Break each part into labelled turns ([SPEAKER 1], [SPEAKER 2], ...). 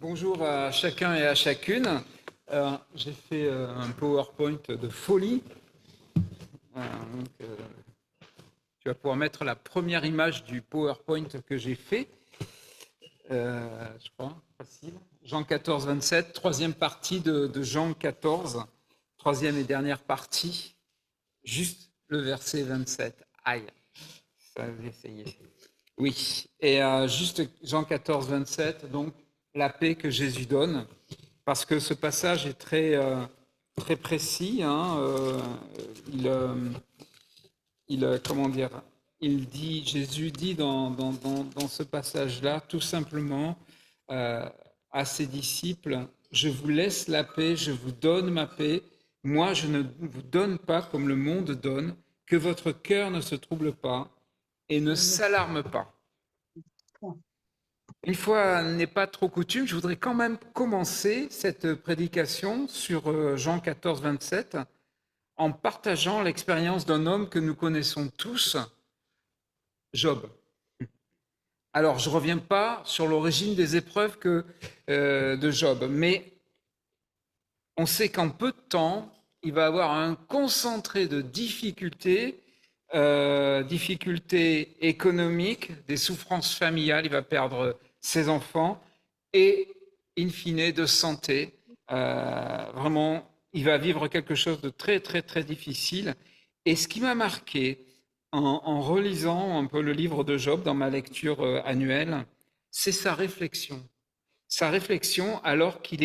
[SPEAKER 1] Bonjour à chacun et à chacune. J'ai fait un PowerPoint de folie. Donc, tu vas pouvoir mettre la première image du PowerPoint que j'ai fait. Je crois, facile. Jean 14, 27, troisième partie de Jean 14, troisième et dernière partie, juste le verset 27. Aïe, ça va essayer. Oui, et juste Jean 14, 27, donc la paix que Jésus donne, parce que ce passage est très précis. Comment dire, Jésus dit dans ce passage-là, tout simplement euh, à ses disciples, je vous laisse la paix, je vous donne ma paix. Moi, je ne vous donne pas comme le monde donne, que votre cœur ne se trouble pas et ne s'alarme pas. Une fois n'est pas trop coutume, je voudrais quand même commencer cette prédication sur Jean 14, 27 en partageant l'expérience d'un homme que nous connaissons tous, Job. Alors, je ne reviens pas sur l'origine des épreuves de Job, mais on sait qu'en peu de temps, il va avoir un concentré de difficultés économiques, des souffrances familiales, il va perdre ses enfants et, in fine, de santé. Vraiment, il va vivre quelque chose de très difficile. Et ce qui m'a marqué en relisant un peu le livre de Job dans ma lecture annuelle, c'est sa réflexion. Sa réflexion alors qui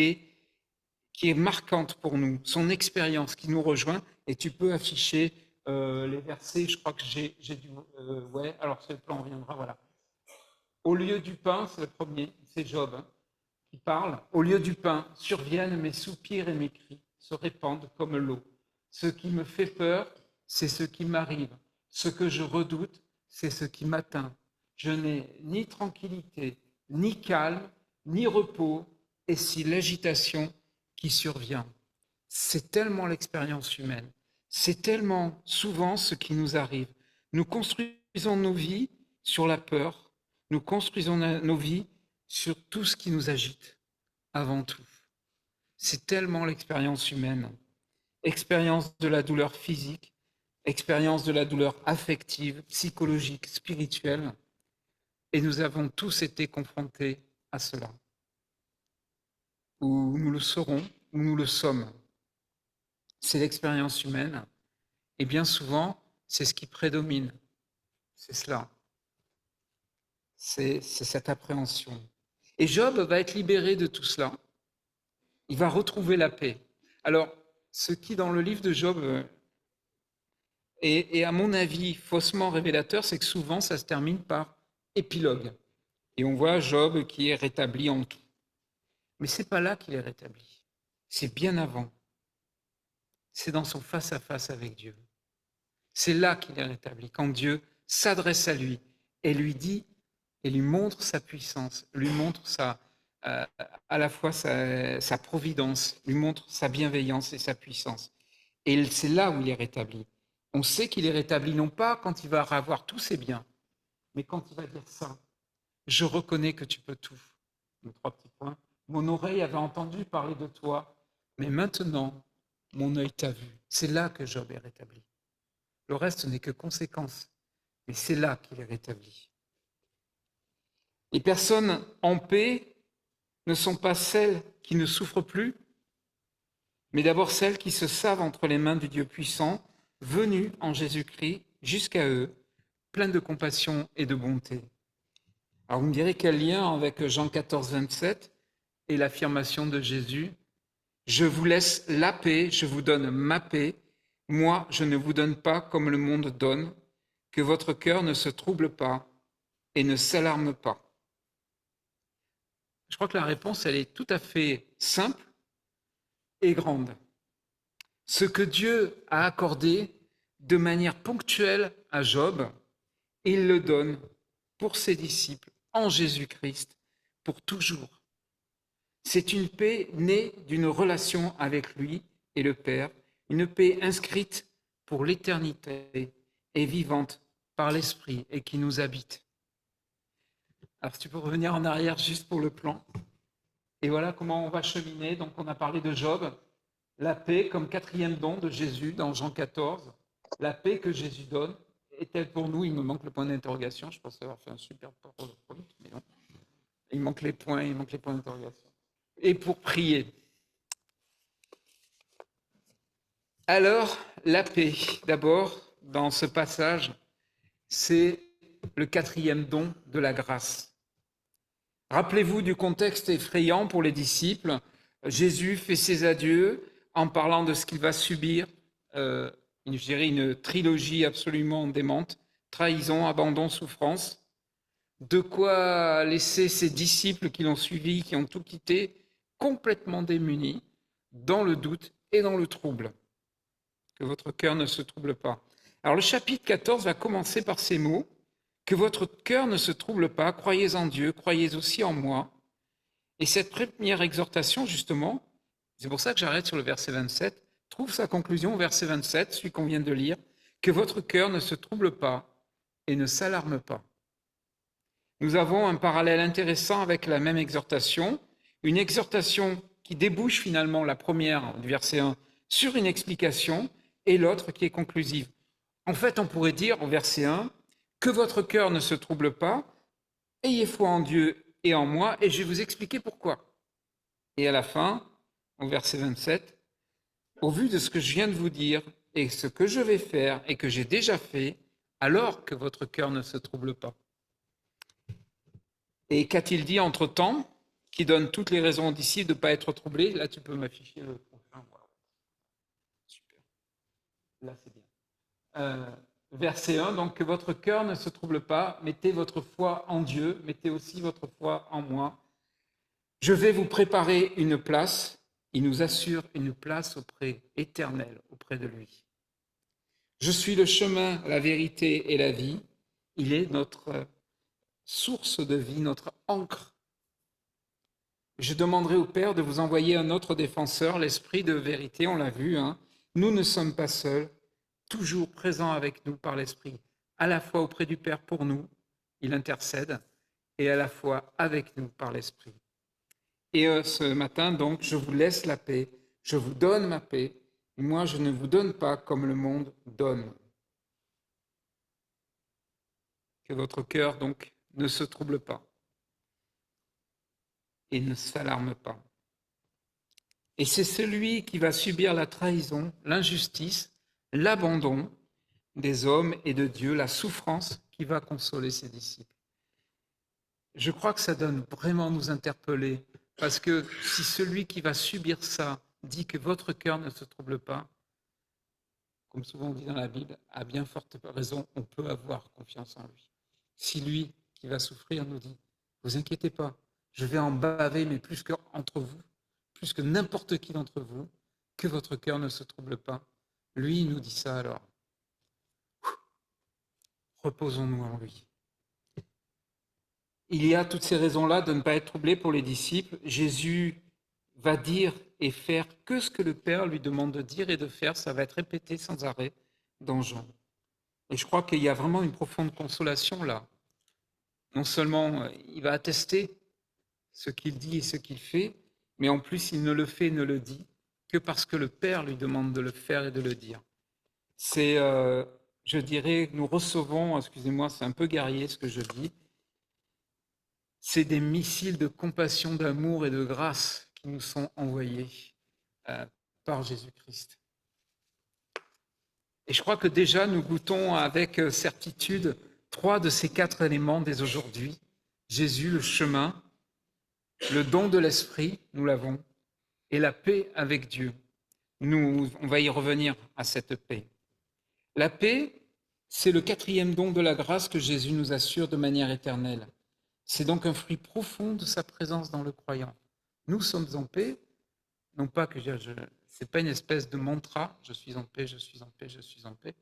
[SPEAKER 1] est marquante pour nous, son expérience qui nous rejoint. Et tu peux afficher les versets, je crois que j'ai dû... ouais, alors c'est le plan, on reviendra, voilà. Au lieu du pain, c'est le premier, c'est Job qui parle. Au lieu du pain, surviennent mes soupirs et mes cris, se répandent comme l'eau. Ce qui me fait peur, c'est ce qui m'arrive. Ce que je redoute, c'est ce qui m'atteint. Je n'ai ni tranquillité, ni calme, ni repos, et si l'agitation qui survient. C'est tellement l'expérience humaine. C'est tellement souvent ce qui nous arrive. Nous construisons nos vies sur la peur. Nous construisons nos vies sur tout ce qui nous agite, avant tout. C'est tellement l'expérience humaine. Expérience de la douleur physique, expérience de la douleur affective, psychologique, spirituelle. Et nous avons tous été confrontés à cela. Ou nous le serons, ou nous le sommes. C'est l'expérience humaine. Et bien souvent, c'est ce qui prédomine. C'est cela. C'est cette appréhension. Et Job va être libéré de tout cela. Il va retrouver la paix. Alors, ce qui, dans le livre de Job, est à mon avis faussement révélateur, c'est que souvent, ça se termine par épilogue. Et on voit Job qui est rétabli en tout. Mais ce n'est pas là qu'il est rétabli. C'est bien avant. C'est dans son face-à-face avec Dieu. C'est là qu'il est rétabli, quand Dieu s'adresse à lui et lui dit, et lui montre sa puissance, lui montre à la fois sa providence, lui montre sa bienveillance et sa puissance. Et c'est là où il est rétabli. On sait qu'il est rétabli non pas quand il va avoir tous ses biens, mais quand il va dire ça, je reconnais que tu peux tout. Les trois petits points. Mon oreille avait entendu parler de toi, mais maintenant, mon œil t'a vu. C'est là que Job est rétabli. Le reste n'est que conséquence, mais c'est là qu'il est rétabli. Les personnes en paix ne sont pas celles qui ne souffrent plus, mais d'abord celles qui se savent entre les mains du Dieu puissant, venu en Jésus-Christ jusqu'à eux, plein de compassion et de bonté. Alors vous me direz quel lien avec Jean 14, 27 et l'affirmation de Jésus, je vous laisse la paix, je vous donne ma paix, moi je ne vous donne pas comme le monde donne, que votre cœur ne se trouble pas et ne s'alarme pas. Je crois que la réponse, elle est tout à fait simple et grande. Ce que Dieu a accordé de manière ponctuelle à Job, il le donne pour ses disciples en Jésus-Christ pour toujours. C'est une paix née d'une relation avec lui et le Père, une paix inscrite pour l'éternité et vivante par l'Esprit et qui nous habite. Alors si tu peux revenir en arrière juste pour le plan. Et voilà comment on va cheminer. Donc on a parlé de Job, la paix comme quatrième don de Jésus dans Jean 14. La paix que Jésus donne est-elle pour nous? Il me manque le point d'interrogation. Je pense avoir fait un super PowerPoint, mais non. Il manque les points d'interrogation. Et pour prier. Alors, la paix, d'abord, dans ce passage, c'est le quatrième don de la grâce. Rappelez-vous du contexte effrayant pour les disciples. Jésus fait ses adieux en parlant de ce qu'il va subir, je dirais une trilogie absolument démente, trahison, abandon, souffrance. De quoi laisser ses disciples qui l'ont suivi, qui ont tout quitté, complètement démunis, dans le doute et dans le trouble. Que votre cœur ne se trouble pas. Alors le chapitre 14 va commencer par ces mots. Que votre cœur ne se trouble pas, croyez en Dieu, croyez aussi en moi. Et cette première exhortation, justement, c'est pour ça que j'arrête sur le verset 27, trouve sa conclusion au verset 27, celui qu'on vient de lire, que votre cœur ne se trouble pas et ne s'alarme pas. Nous avons un parallèle intéressant avec la même exhortation, une exhortation qui débouche finalement la première du verset 1 sur une explication et l'autre qui est conclusive. En fait, on pourrait dire au verset 1, que votre cœur ne se trouble pas, ayez foi en Dieu et en moi, et je vais vous expliquer pourquoi. Et à la fin, au verset 27, au vu de ce que je viens de vous dire et ce que je vais faire et que j'ai déjà fait, alors que votre cœur ne se trouble pas. Et qu'a-t-il dit entre-temps, qui donne toutes les raisons aux disciples de ne pas être troublés? Là, tu peux m'afficher le prochain. Super. Là, c'est bien. Verset 1, donc que votre cœur ne se trouble pas, mettez votre foi en Dieu, mettez aussi votre foi en moi. Je vais vous préparer une place, il nous assure une place auprès éternelle, auprès de lui. Je suis le chemin, la vérité et la vie, il est notre source de vie, notre ancre. Je demanderai au Père de vous envoyer un autre défenseur, l'Esprit de vérité, on l'a vu, hein. Nous ne sommes pas seuls, toujours présent avec nous par l'Esprit, à la fois auprès du Père pour nous, il intercède, et à la fois avec nous par l'Esprit. Et ce matin, donc, je vous laisse la paix, je vous donne ma paix, moi je ne vous donne pas comme le monde donne. Que votre cœur, donc, ne se trouble pas et ne s'alarme pas. Et c'est celui qui va subir la trahison, l'injustice, l'abandon des hommes et de Dieu, la souffrance qui va consoler ses disciples. Je crois que ça donne vraiment nous interpeller, parce que si celui qui va subir ça dit que votre cœur ne se trouble pas, comme souvent on dit dans la Bible, à bien forte raison, on peut avoir confiance en lui. Si lui qui va souffrir nous dit, vous inquiétez pas, je vais en baver, mais plus qu'entre vous, plus que n'importe qui d'entre vous, que votre cœur ne se trouble pas. Lui, il nous dit ça alors. Reposons-nous en lui. Il y a toutes ces raisons-là de ne pas être troublé pour les disciples. Jésus va dire et faire que ce que le Père lui demande de dire et de faire. Ça va être répété sans arrêt dans Jean. Et je crois qu'il y a vraiment une profonde consolation là. Non seulement il va attester ce qu'il dit et ce qu'il fait, mais en plus il ne le fait et ne le dit que parce que le Père lui demande de le faire et de le dire. C'est, je dirais, nous recevons, excusez-moi, c'est un peu guerrier ce que je dis, c'est des missiles de compassion, d'amour et de grâce qui nous sont envoyés par Jésus-Christ. Et je crois que déjà nous goûtons avec certitude 3 de ces 4 éléments dès aujourd'hui. Jésus, le chemin, le don de l'esprit, nous l'avons, et la paix avec Dieu. On va y revenir à cette paix. La paix, c'est le 4e don de la grâce que Jésus nous assure de manière éternelle. C'est donc un fruit profond de sa présence dans le croyant. Nous sommes en paix, non pas que c'est pas une espèce de mantra, je suis en paix, je suis en paix, je suis en paix.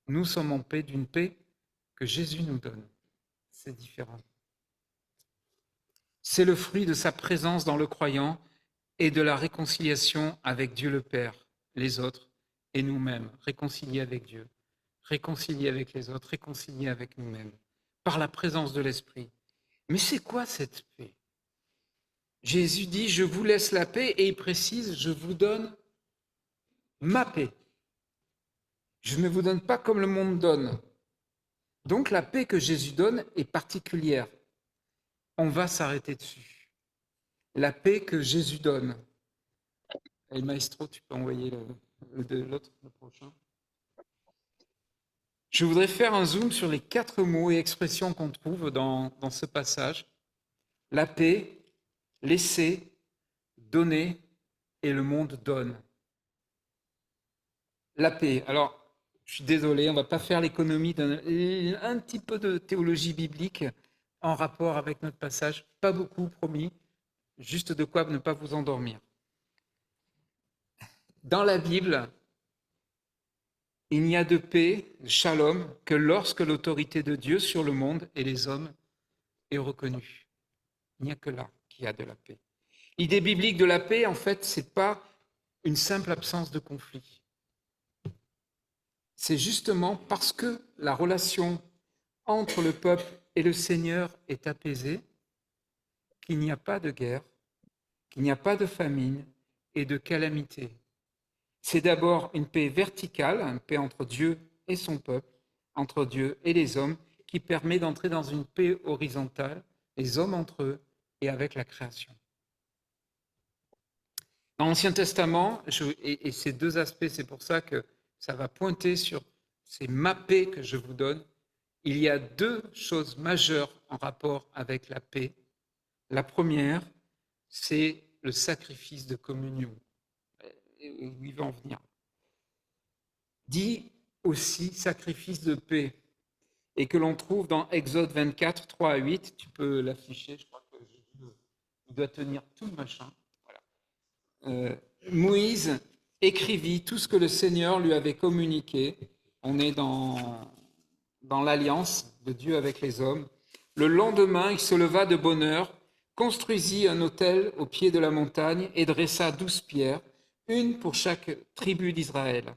[SPEAKER 1] Nous sommes en paix d'une paix que Jésus nous donne. C'est différent. C'est le fruit de sa présence dans le croyant et de la réconciliation avec Dieu le Père, les autres et nous-mêmes, réconciliés avec Dieu, réconciliés avec les autres, réconciliés avec nous-mêmes, par la présence de l'Esprit. Mais c'est quoi cette paix? Jésus dit, je vous laisse la paix, et il précise, je vous donne ma paix. Je ne vous donne pas comme le monde donne. Donc la paix que Jésus donne est particulière. On va s'arrêter dessus. La paix que Jésus donne. Et maestro, tu peux envoyer l'autre, le prochain. Je voudrais faire un zoom sur les 4 mots et expressions qu'on trouve dans ce passage. La paix, laisser, donner, et le monde donne. La paix. Alors, je suis désolé, on ne va pas faire l'économie d'un petit peu de théologie biblique en rapport avec notre passage. Pas beaucoup, promis. Juste de quoi ne pas vous endormir. Dans la Bible, il n'y a de paix, de shalom, que lorsque l'autorité de Dieu sur le monde et les hommes est reconnue. Il n'y a que là qu'il y a de la paix. L'idée biblique de la paix, en fait, ce n'est pas une simple absence de conflit. C'est justement parce que la relation entre le peuple et le Seigneur est apaisée qu'il n'y a pas de guerre, qu'il n'y a pas de famine et de calamité. C'est d'abord une paix verticale, une paix entre Dieu et son peuple, entre Dieu et les hommes, qui permet d'entrer dans une paix horizontale, les hommes entre eux et avec la création. Dans l'Ancien Testament, et ces 2 aspects, c'est pour ça que ça va pointer sur c'est ma paix que je vous donne, il y a 2 choses majeures en rapport avec la paix. La première, c'est le sacrifice de communion. Où il va en venir. Dit aussi sacrifice de paix, et que l'on trouve dans Exode 24, 3 à 8. Tu peux l'afficher, je crois que il doit tenir tout le machin. Voilà. Moïse écrivit tout ce que le Seigneur lui avait communiqué. On est dans l'alliance de Dieu avec les hommes. Le lendemain, il se leva de bonne heure, construisit un autel au pied de la montagne et dressa 12 pierres, une pour chaque tribu d'Israël.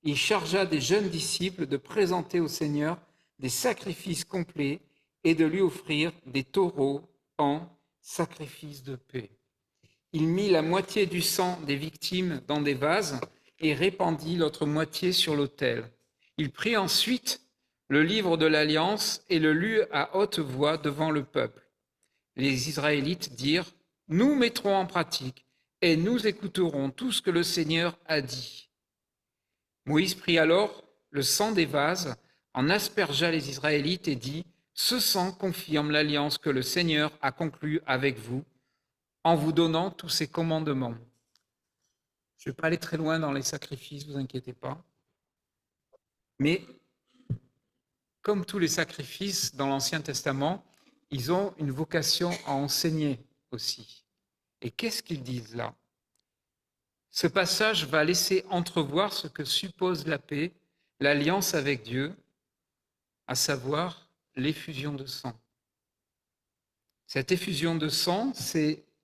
[SPEAKER 1] Il chargea des jeunes disciples de présenter au Seigneur des sacrifices complets et de lui offrir des taureaux en sacrifice de paix. Il mit la moitié du sang des victimes dans des vases et répandit l'autre moitié sur l'autel. Il prit ensuite le livre de l'Alliance et le lut à haute voix devant le peuple. Les Israélites dirent, « Nous mettrons en pratique et nous écouterons tout ce que le Seigneur a dit. » Moïse prit alors le sang des vases, en aspergea les Israélites et dit, « Ce sang confirme l'alliance que le Seigneur a conclue avec vous, en vous donnant tous ses commandements. » Je ne vais pas aller très loin dans les sacrifices, ne vous inquiétez pas. Mais comme tous les sacrifices dans l'Ancien Testament, ils ont une vocation à enseigner aussi. Et qu'est-ce qu'ils disent là? Ce passage va laisser entrevoir ce que suppose la paix, l'alliance avec Dieu, à savoir l'effusion de sang. Cette effusion de sang,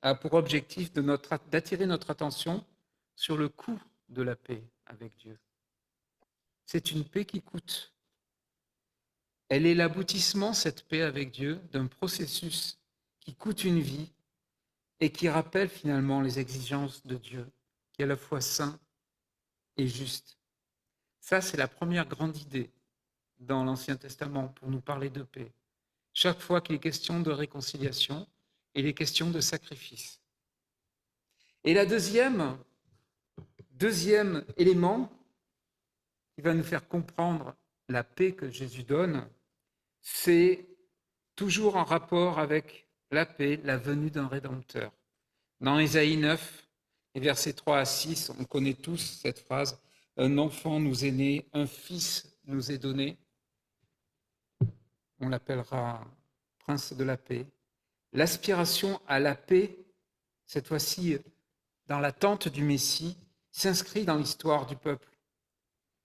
[SPEAKER 1] a pour objectif d'attirer notre attention sur le coût de la paix avec Dieu. C'est une paix qui coûte. Elle est l'aboutissement, cette paix avec Dieu, d'un processus qui coûte une vie et qui rappelle finalement les exigences de Dieu, qui est à la fois saint et juste. Ça, c'est la première grande idée dans l'Ancien Testament pour nous parler de paix. Chaque fois qu'il est question de réconciliation, il est question de sacrifice. Et la deuxième élément qui va nous faire comprendre la paix que Jésus donne, c'est toujours en rapport avec la paix, la venue d'un Rédempteur. Dans Ésaïe 9, et versets 3 à 6, on connaît tous cette phrase, « Un enfant nous est né, un fils nous est donné. » On l'appellera prince de la paix. L'aspiration à la paix, cette fois-ci dans l'attente du Messie, s'inscrit dans l'histoire du peuple.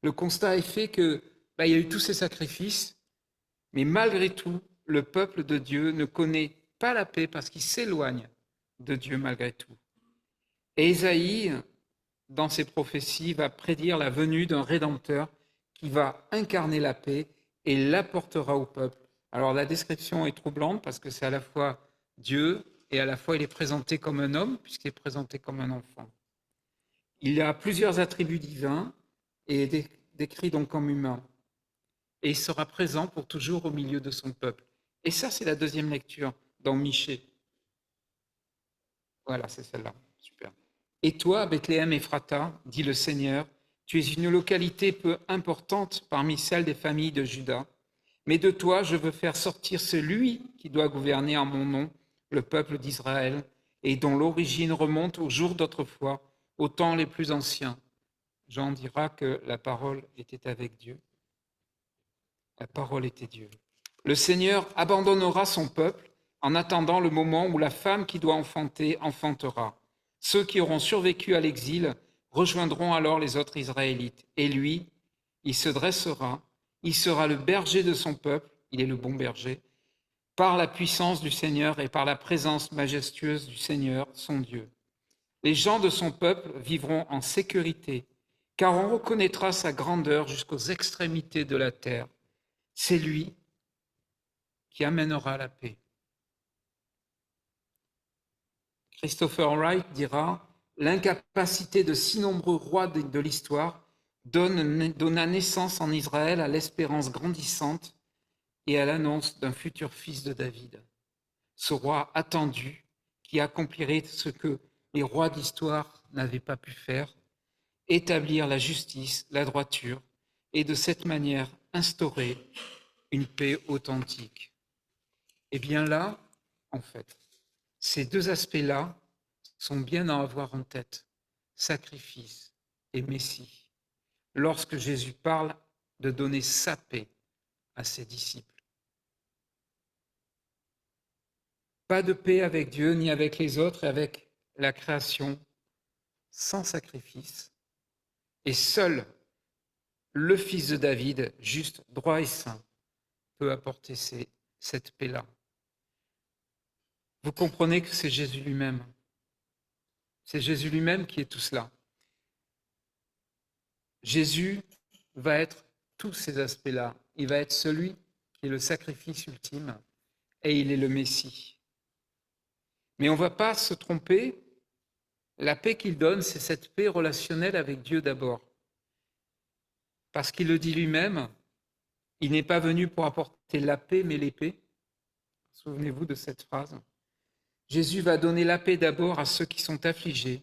[SPEAKER 1] Le constat est fait qu'il y a eu tous ces sacrifices, mais malgré tout, le peuple de Dieu ne connaît pas la paix parce qu'il s'éloigne de Dieu malgré tout. Et Ésaïe, dans ses prophéties, va prédire la venue d'un Rédempteur qui va incarner la paix et l'apportera au peuple. Alors la description est troublante parce que c'est à la fois Dieu, et à la fois il est présenté comme un homme, puisqu'il est présenté comme un enfant. Il a plusieurs attributs divins et est décrit donc comme humain. Et il sera présent pour toujours au milieu de son peuple. Et ça, c'est la deuxième lecture dans Michée. Voilà, c'est celle-là. Super. Et toi, Bethléem Ephrata, dit le Seigneur, tu es une localité peu importante parmi celles des familles de Juda. Mais de toi, je veux faire sortir celui qui doit gouverner en mon nom, le peuple d'Israël, et dont l'origine remonte aux jours d'autrefois, aux temps les plus anciens. Jean dira que la parole était avec Dieu. La parole était Dieu. Le Seigneur abandonnera son peuple en attendant le moment où la femme qui doit enfanter enfantera. Ceux qui auront survécu à l'exil rejoindront alors les autres Israélites. Et lui, il se dressera, il sera le berger de son peuple, il est le bon berger, par la puissance du Seigneur et par la présence majestueuse du Seigneur, son Dieu. Les gens de son peuple vivront en sécurité, car on reconnaîtra sa grandeur jusqu'aux extrémités de la terre. C'est lui qui amènera la paix. Christopher Wright dira « L'incapacité de si nombreux rois de l'histoire donna naissance en Israël à l'espérance grandissante et à l'annonce d'un futur fils de David. Ce roi attendu qui accomplirait ce que les rois d'histoire n'avaient pas pu faire, établir la justice, la droiture et de cette manière instaurer une paix authentique. » Et bien là, en fait, ces deux aspects-là sont bien à avoir en tête, sacrifice et Messie, lorsque Jésus parle de donner sa paix à ses disciples. Pas de paix avec Dieu ni avec les autres et avec la création sans sacrifice. Et seul le Fils de David, juste, droit et saint, peut apporter cette paix-là. Vous comprenez que c'est Jésus lui-même. C'est Jésus lui-même qui est tout cela. Jésus va être tous ces aspects-là. Il va être celui qui est le sacrifice ultime et il est le Messie. Mais on ne va pas se tromper. La paix qu'il donne, c'est cette paix relationnelle avec Dieu d'abord. Parce qu'il le dit lui-même, il n'est pas venu pour apporter la paix, mais l'épée. Souvenez-vous de cette phrase. Jésus va donner la paix d'abord à ceux qui sont affligés.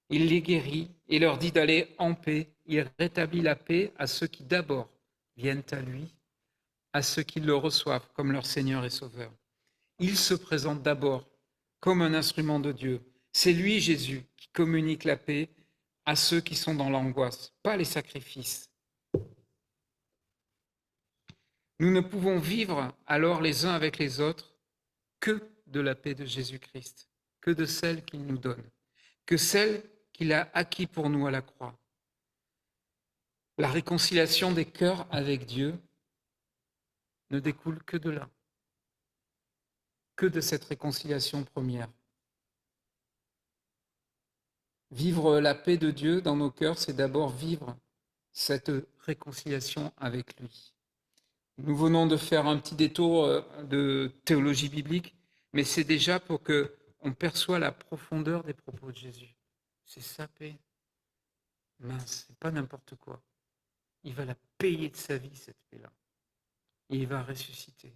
[SPEAKER 1] Il les guérit et leur dit d'aller en paix. Il rétablit la paix à ceux qui d'abord viennent à lui, à ceux qui le reçoivent comme leur Seigneur et Sauveur. Il se présente d'abord comme un instrument de Dieu. C'est lui, Jésus, qui communique la paix à ceux qui sont dans l'angoisse, pas les sacrifices. Nous ne pouvons vivre alors les uns avec les autres que de la paix de Jésus-Christ, que de celle qu'il nous donne, que celle qu'il a acquis pour nous à la croix. La réconciliation des cœurs avec Dieu ne découle que de là, que de cette réconciliation première. Vivre la paix de Dieu dans nos cœurs, c'est d'abord vivre cette réconciliation avec lui. Nous venons de faire un petit détour de théologie biblique, mais c'est déjà pour qu'on perçoive la profondeur des propos de Jésus. C'est sa paix. Mince, c'est pas n'importe quoi. Il va la payer de sa vie, cette paix-là. Et il va ressusciter.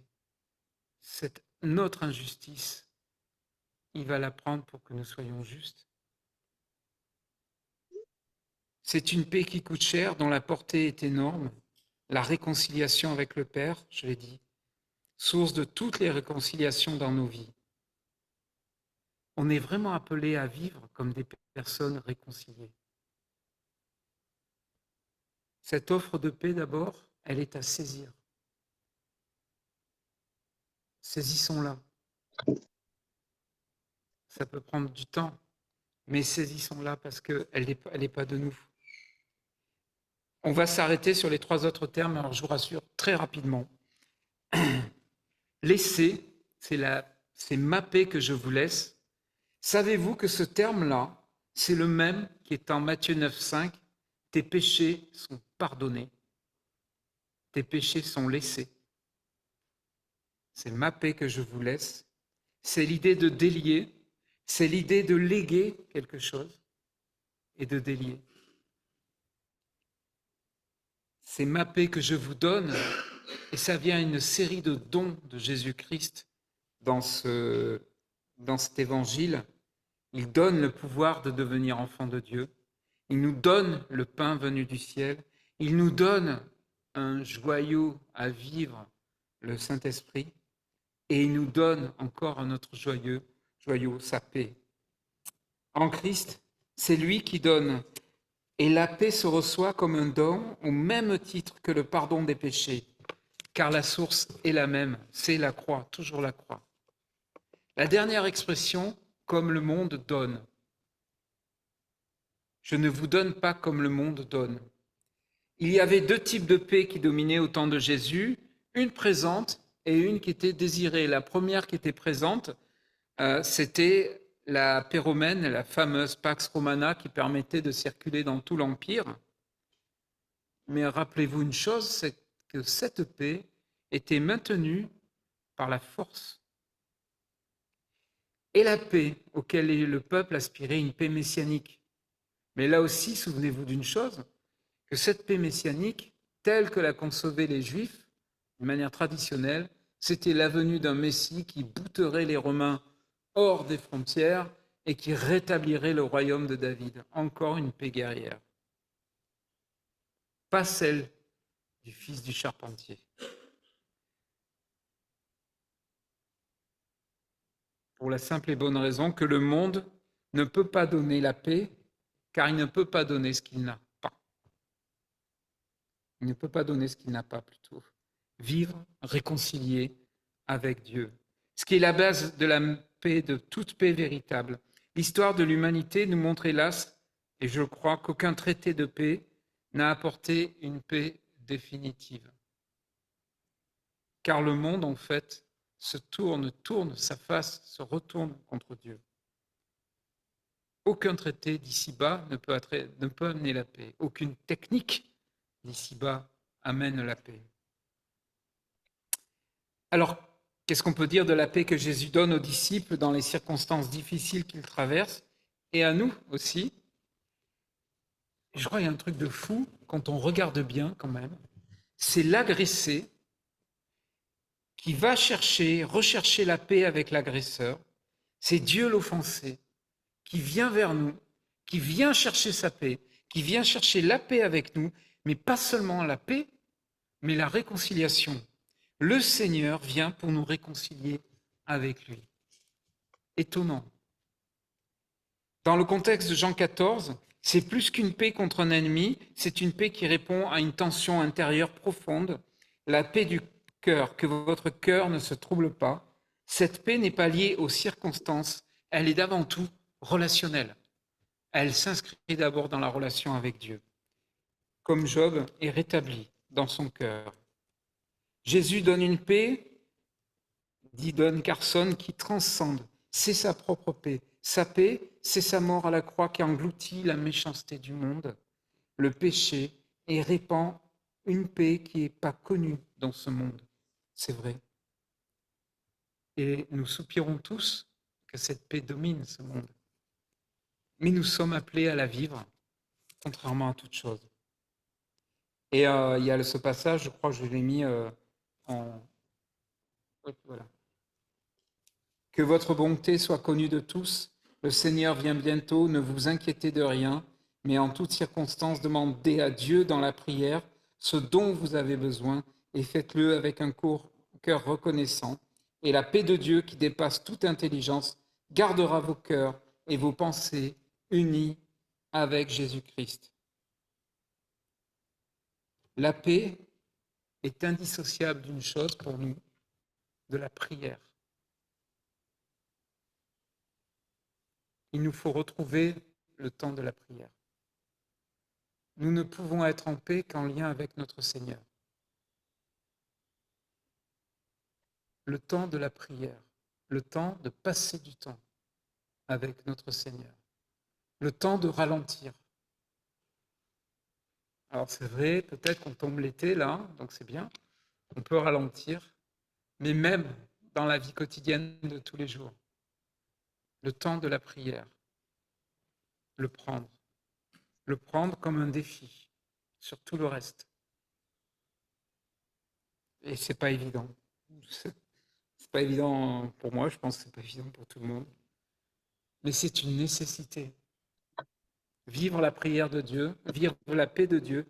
[SPEAKER 1] Notre injustice, il va la prendre pour que nous soyons justes. C'est une paix qui coûte cher, dont la portée est énorme. La réconciliation avec le Père, je l'ai dit, source de toutes les réconciliations dans nos vies. On est vraiment appelé à vivre comme des personnes réconciliées. Cette offre de paix, d'abord, elle est à saisir. Saisissons-la. Ça peut prendre du temps, mais saisissons-la parce qu'elle n'est pas de nous. On va s'arrêter sur les trois autres termes, alors je vous rassure très rapidement. Laisser, c'est ma paix que je vous laisse. Savez-vous que ce terme-là, c'est le même qui est en Matthieu 9,5, tes péchés sont pardonnés, tes péchés sont laissés. C'est ma paix que je vous laisse. c'est l'idée de délier, c'est l'idée de léguer quelque chose et de délier. C'est ma paix que je vous donne, et ça vient une série de dons de Jésus-Christ dans cet évangile. Il donne le pouvoir de devenir enfant de Dieu. Il nous donne le pain venu du ciel. Il nous donne un joyau à vivre, le Saint-Esprit. Et il nous donne encore un autre joyau, sa paix. En Christ, c'est lui qui donne. Et la paix se reçoit comme un don au même titre que le pardon des péchés. Car la source est la même, c'est la croix, toujours la croix. La dernière expression, comme le monde donne. Je ne vous donne pas comme le monde donne. Il y avait deux types de paix qui dominaient au temps de Jésus, une présente et une qui était désirée. La première qui était présente, c'était la paix romaine, la fameuse Pax Romana qui permettait de circuler dans tout l'Empire. Mais rappelez-vous une chose, c'est que cette paix était maintenue par la force. Et la paix auquel le peuple aspirait, une paix messianique. Mais là aussi, souvenez-vous d'une chose, que cette paix messianique, telle que la concevaient les Juifs, de manière traditionnelle, c'était la venue d'un Messie qui bouterait les Romains hors des frontières et qui rétablirait le royaume de David. Encore une paix guerrière. Pas celle du fils du charpentier. Pour la simple et bonne raison que le monde ne peut pas donner la paix, car il ne peut pas donner ce qu'il n'a pas. Il ne peut pas donner ce qu'il n'a pas, plutôt. Vivre réconcilié avec Dieu. Ce qui est la base de la paix, de toute paix véritable. L'histoire de l'humanité nous montre hélas, et je crois qu'aucun traité de paix n'a apporté une paix définitive. Car le monde, en fait, tourne sa face, se retourne contre Dieu. Aucun traité d'ici-bas ne peut amener la paix. Aucune technique d'ici-bas amène la paix. Alors, qu'est-ce qu'on peut dire de la paix que Jésus donne aux disciples dans les circonstances difficiles qu'ils traversent et à nous aussi? Je crois qu'il y a un truc de fou quand on regarde bien quand même. C'est l'agressé qui va rechercher la paix avec l'agresseur. C'est Dieu l'offensé qui vient vers nous, qui vient chercher sa paix, qui vient chercher la paix avec nous, mais pas seulement la paix, mais la réconciliation. Le Seigneur vient pour nous réconcilier avec lui. Étonnant. Dans le contexte de Jean 14, c'est plus qu'une paix contre un ennemi, c'est une paix qui répond à une tension intérieure profonde, la paix du cœur, que votre cœur ne se trouble pas. Cette paix n'est pas liée aux circonstances, elle est d'avant tout relationnelle. Elle s'inscrit d'abord dans la relation avec Dieu, comme Job est rétabli dans son cœur. Jésus donne une paix, dit Don Carson, qui transcende. C'est sa propre paix. Sa paix, c'est sa mort à la croix qui engloutit la méchanceté du monde, le péché, et répand une paix qui n'est pas connue dans ce monde. C'est vrai. Et nous soupirons tous que cette paix domine ce monde. Mais nous sommes appelés à la vivre, contrairement à toute chose. Et il y a ce passage, je crois que je l'ai mis en... Voilà. Que votre bonté soit connue de tous. Le Seigneur vient bientôt, ne vous inquiétez de rien, mais en toutes circonstances, demandez à Dieu dans la prière ce dont vous avez besoin et faites-le avec un cœur reconnaissant. Et la paix de Dieu qui dépasse toute intelligence gardera vos cœurs et vos pensées unis avec Jésus-Christ. La paix est indissociable d'une chose pour nous, de la prière. Il nous faut retrouver le temps de la prière. Nous ne pouvons être en paix qu'en lien avec notre Seigneur. Le temps de la prière, le temps de passer du temps avec notre Seigneur, le temps de ralentir. Alors c'est vrai, peut-être qu'on tombe l'été là, donc c'est bien, on peut ralentir, mais même dans la vie quotidienne de tous les jours. Le temps de la prière, le prendre. Le prendre comme un défi sur tout le reste. Et c'est pas évident. C'est pas évident pour moi, je pense que c'est pas évident pour tout le monde. Mais c'est une nécessité. Vivre la prière de Dieu, vivre la paix de Dieu,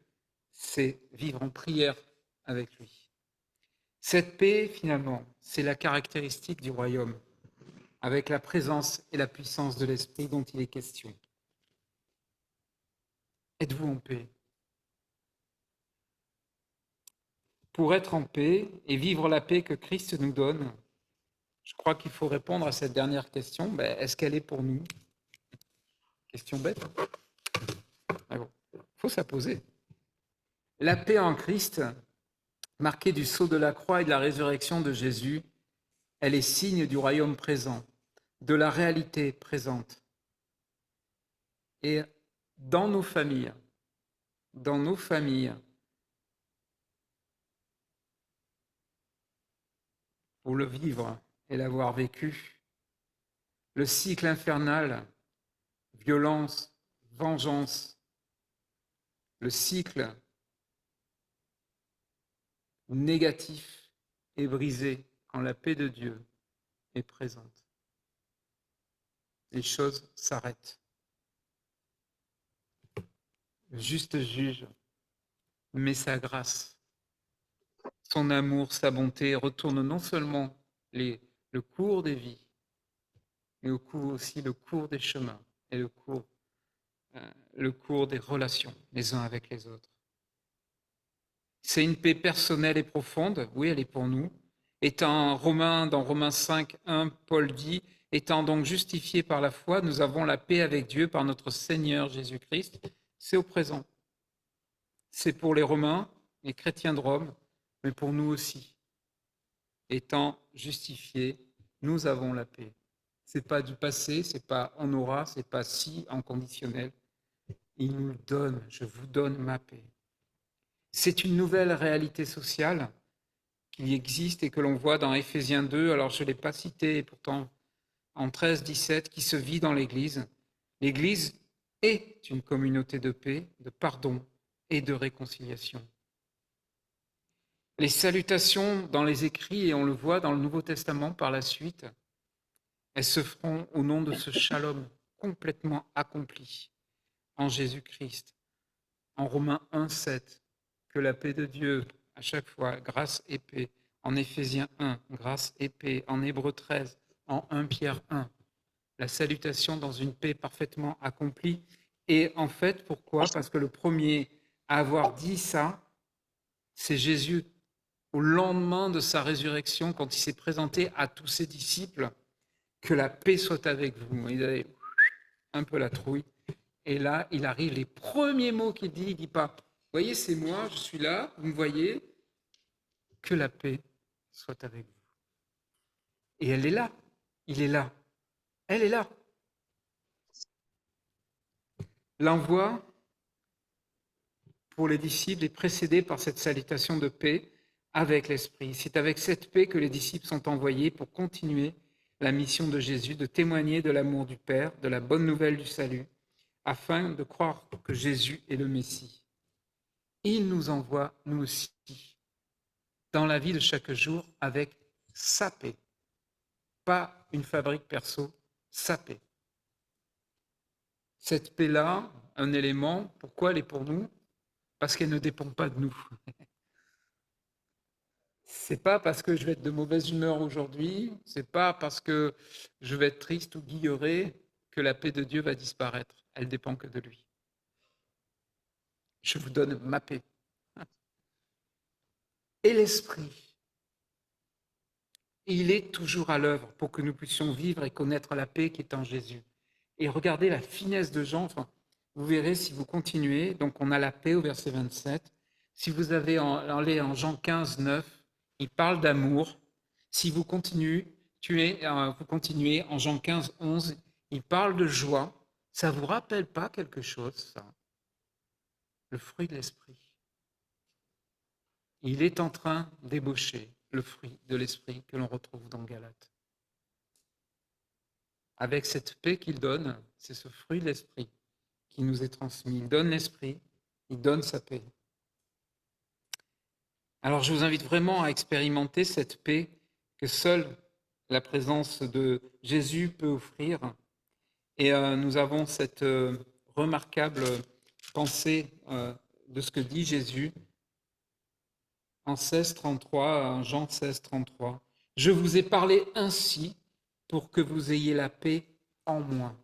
[SPEAKER 1] c'est vivre en prière avec lui. Cette paix, finalement, c'est la caractéristique du royaume, avec la présence et la puissance de l'Esprit dont il est question. Êtes-vous en paix? Pour être en paix et vivre la paix que Christ nous donne, je crois qu'il faut répondre à cette dernière question. Est-ce qu'elle est pour nous? Question bête. Il faut se la poser. La paix en Christ, marquée du sceau de la croix et de la résurrection de Jésus, elle est signe du royaume présent, de la réalité présente. Et dans nos familles, pour le vivre et l'avoir vécu, le cycle infernal, violence, vengeance, le cycle négatif est brisé quand la paix de Dieu est présente. Les choses s'arrêtent. Le juste juge met sa grâce, son amour, sa bonté retourne non seulement le cours des vies, mais aussi le cours des chemins et le cours des relations les uns avec les autres. C'est une paix personnelle et profonde, oui, elle est pour nous. Dans Romains 5, 1, Paul dit, étant donc justifiés par la foi, nous avons la paix avec Dieu par notre Seigneur Jésus-Christ. C'est au présent. C'est pour les Romains, les chrétiens de Rome, mais pour nous aussi. Étant justifiés, nous avons la paix. C'est pas du passé, c'est pas on aura, c'est pas si en conditionnel. Il nous donne, je vous donne ma paix. C'est une nouvelle réalité sociale qui existe et que l'on voit dans Éphésiens 2, alors je ne l'ai pas cité, et pourtant en 13-17, qui se vit dans l'Église. L'Église est une communauté de paix, de pardon et de réconciliation. Les salutations dans les écrits, et on le voit dans le Nouveau Testament par la suite, elles se feront au nom de ce shalom complètement accompli en Jésus-Christ. En Romains 1, 7, que la paix de Dieu, à chaque fois, grâce et paix. En Éphésiens 1, grâce et paix. En Hébreux 13, en 1 Pierre 1, la salutation dans une paix parfaitement accomplie. Et en fait, pourquoi? Parce que le premier à avoir dit ça, c'est Jésus. Au lendemain de sa résurrection, quand il s'est présenté à tous ses disciples, que la paix soit avec vous. Il avait un peu la trouille. Et là, il arrive, les premiers mots qu'il dit, il ne dit pas, vous voyez, c'est moi, je suis là, vous me voyez, que la paix soit avec vous. Et elle est là, il est là, elle est là. L'envoi pour les disciples est précédé par cette salutation de paix avec l'Esprit. C'est avec cette paix que les disciples sont envoyés pour continuer la mission de Jésus, de témoigner de l'amour du Père, de la bonne nouvelle du salut, afin de croire que Jésus est le Messie. Il nous envoie, nous aussi, dans la vie de chaque jour avec sa paix. Pas une fabrique perso, sa paix. Cette paix-là, un élément, pourquoi elle est pour nous? Parce qu'elle ne dépend pas de nous. C'est pas parce que je vais être de mauvaise humeur aujourd'hui, c'est pas parce que je vais être triste ou guilleré que la paix de Dieu va disparaître. Elle dépend que de lui. Je vous donne ma paix. Et l'Esprit, il est toujours à l'œuvre pour que nous puissions vivre et connaître la paix qui est en Jésus. Et regardez la finesse de Jean, vous verrez si vous continuez, donc on a la paix au verset 27. Si vous allez en Jean 15, 9, il parle d'amour. Si vous continuez en Jean 15, 11, il parle de joie. Ça ne vous rappelle pas quelque chose, ça? Le fruit de l'esprit. Il est en train d'ébaucher. le fruit de l'esprit que l'on retrouve dans Galates. Avec cette paix qu'il donne, c'est ce fruit de l'esprit qui nous est transmis. Il donne l'esprit, il donne sa paix. Alors je vous invite vraiment à expérimenter cette paix que seule la présence de Jésus peut offrir. Et nous avons cette remarquable pensée de ce que dit Jésus en 16:33, en Jean 16:33. Je vous ai parlé ainsi pour que vous ayez la paix en moi.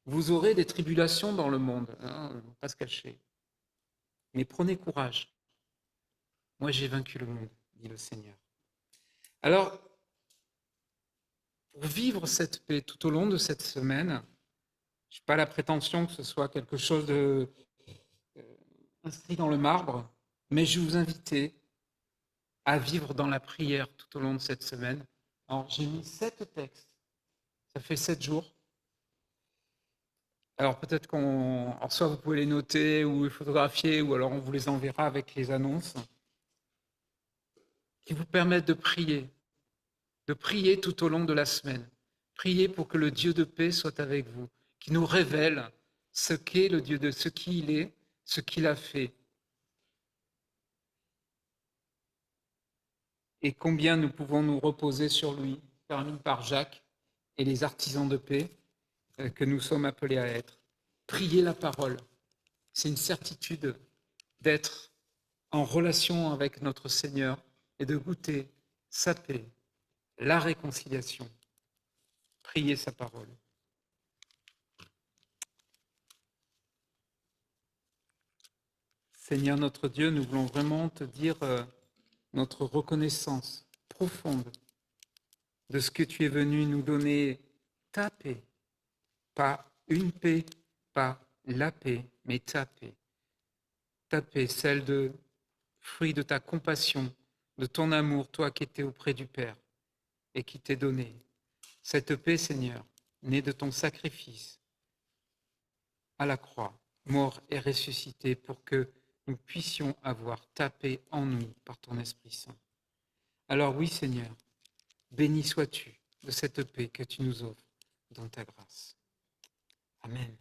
[SPEAKER 1] Vous aurez des tribulations dans le monde, hein, on ne va pas se cacher. Mais prenez courage. Moi, j'ai vaincu le monde, dit le Seigneur. Alors, pour vivre cette paix tout au long de cette semaine, je n'ai pas la prétention que ce soit quelque chose de inscrit dans le marbre, mais je vous invite à vivre dans la prière tout au long de cette semaine. Alors, j'ai mis 7 textes. Ça fait 7 jours. Alors, peut-être soit vous pouvez les noter ou les photographier, ou alors on vous les enverra avec les annonces, qui vous permettent de prier tout au long de la semaine. Priez pour que le Dieu de paix soit avec vous, qui nous révèle ce qu'est le Dieu de ce qu'il est, ce qu'il a fait. Et combien nous pouvons nous reposer sur lui, permis par Jacques et les artisans de paix que nous sommes appelés à être. Prier la parole, c'est une certitude d'être en relation avec notre Seigneur et de goûter sa paix, la réconciliation. Prier sa parole. Seigneur notre Dieu, nous voulons vraiment te dire notre reconnaissance profonde de ce que tu es venu nous donner, ta paix, pas une paix, pas la paix, mais ta paix, celle de fruit de ta compassion, de ton amour, toi qui étais auprès du Père et qui t'est donné. Cette paix, Seigneur, née de ton sacrifice à la croix, mort et ressuscité pour que nous puissions avoir ta paix en nous par ton Esprit Saint. Alors oui, Seigneur, béni sois-tu de cette paix que tu nous offres dans ta grâce. Amen.